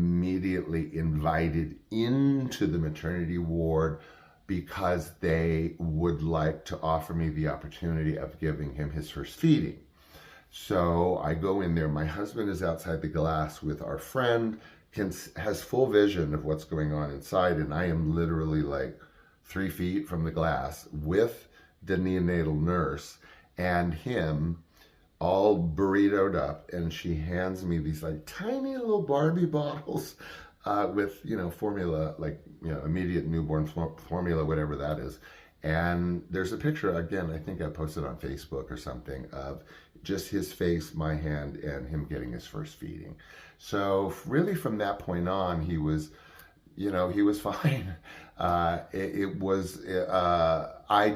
immediately invited into the maternity ward because they would like to offer me the opportunity of giving him his first feeding. So I go in there. My husband is outside the glass with our friend, has full vision of what's going on inside, and I am literally like 3 feet from the glass with the neonatal nurse and him all burritoed up, and she hands me these like tiny little Barbie bottles with, formula, like, immediate newborn formula, whatever that is. And there's a picture, again, I think I posted on Facebook or something, of just his face, my hand, and him getting his first feeding. So really from that point on, he was fine. I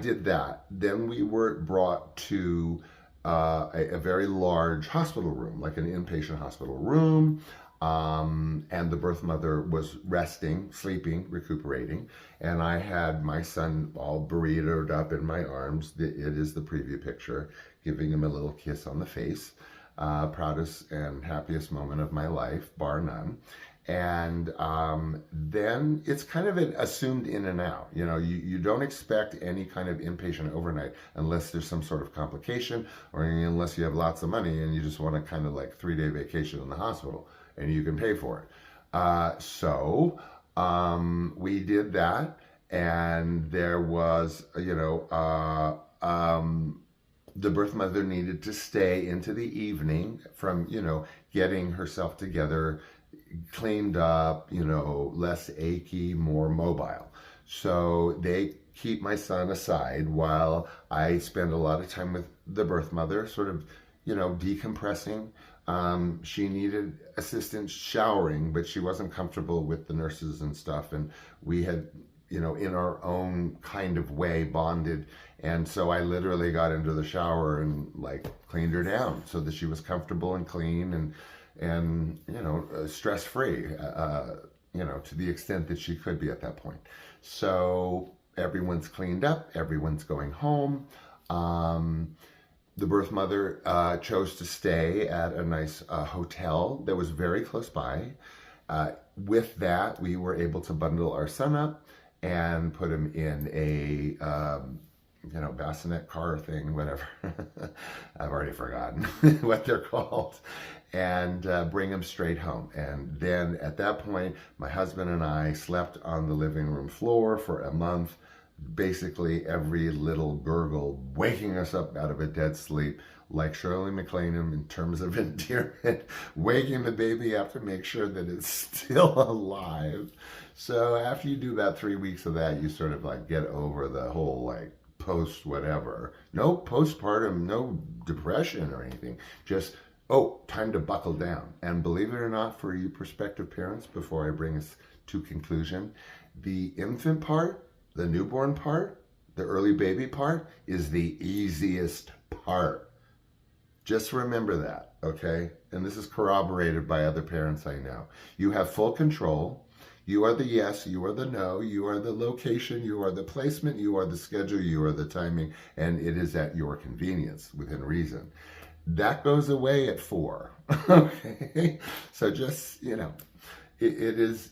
did that. Then we were brought to a very large hospital room, like an inpatient hospital room. And the birth mother was resting, sleeping, recuperating. And I had my son all burritoed up in my arms. It is the preview picture, giving him a little kiss on the face. Proudest and happiest moment of my life, bar none. And then it's kind of an assumed in and out. You don't expect any kind of inpatient overnight unless there's some sort of complication, or unless you have lots of money and you just want a kind of like 3-day vacation in the hospital and you can pay for it. So we did that, and there was, the birth mother needed to stay into the evening from, getting herself together, cleaned up, less achy, more mobile. So they keep my son aside while I spend a lot of time with the birth mother, sort of, decompressing. She needed assistance showering, but she wasn't comfortable with the nurses and stuff. And we had, in our own kind of way, bonded. And so I literally got into the shower and like cleaned her down so that she was comfortable and clean and stress-free, to the extent that she could be at that point. So everyone's cleaned up, everyone's going home. The birth mother chose to stay at a nice hotel that was very close by. With that, we were able to bundle our son up and put him in a bassinet car thing, whatever. I've already forgotten what they're called. And bring him straight home. And then at that point, my husband and I slept on the living room floor for a month, basically every little gurgle waking us up out of a dead sleep, like Shirley MacLaine in terms of endearment, waking the baby up to make sure that it's still alive. So after you do about 3 weeks of that, you sort of like get over the whole like post whatever. No postpartum, no depression or anything. Just, time to buckle down. And believe it or not, for you prospective parents, before I bring us to conclusion, the infant part, the newborn part, the early baby part is the easiest part. Just remember that, okay? And this is corroborated by other parents I know. You have full control. You are the yes, you are the no, you are the location, you are the placement, you are the schedule, you are the timing, and it is at your convenience within reason. That goes away at 4, okay? So just, it is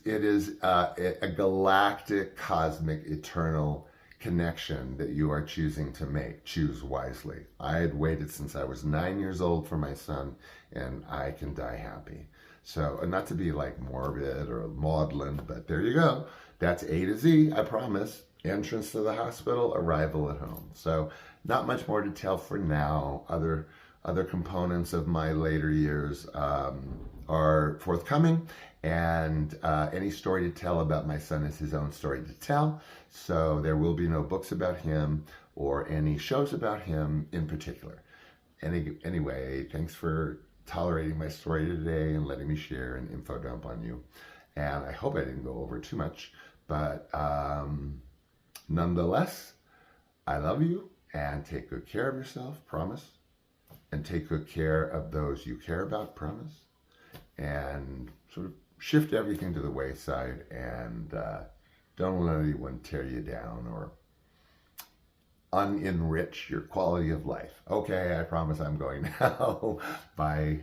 a galactic, cosmic, eternal connection that you are choosing to make. Choose wisely. I had waited since I was 9 years old for my son, and I can die happy. So, not to be like morbid or maudlin, but there you go. That's A to Z, I promise. Entrance to the hospital, arrival at home. So, not much more to tell for now. Other components of my later years are forthcoming, and any story to tell about my son is his own story to tell. So there will be no books about him or any shows about him in particular. Anyway, thanks for tolerating my story today and letting me share an info dump on you. And I hope I didn't go over too much, but nonetheless, I love you, and take good care of yourself, promise. And take good care of those you care about, promise. And sort of shift everything to the wayside, and don't let anyone tear you down or unenrich your quality of life. Okay, I promise I'm going now. Bye.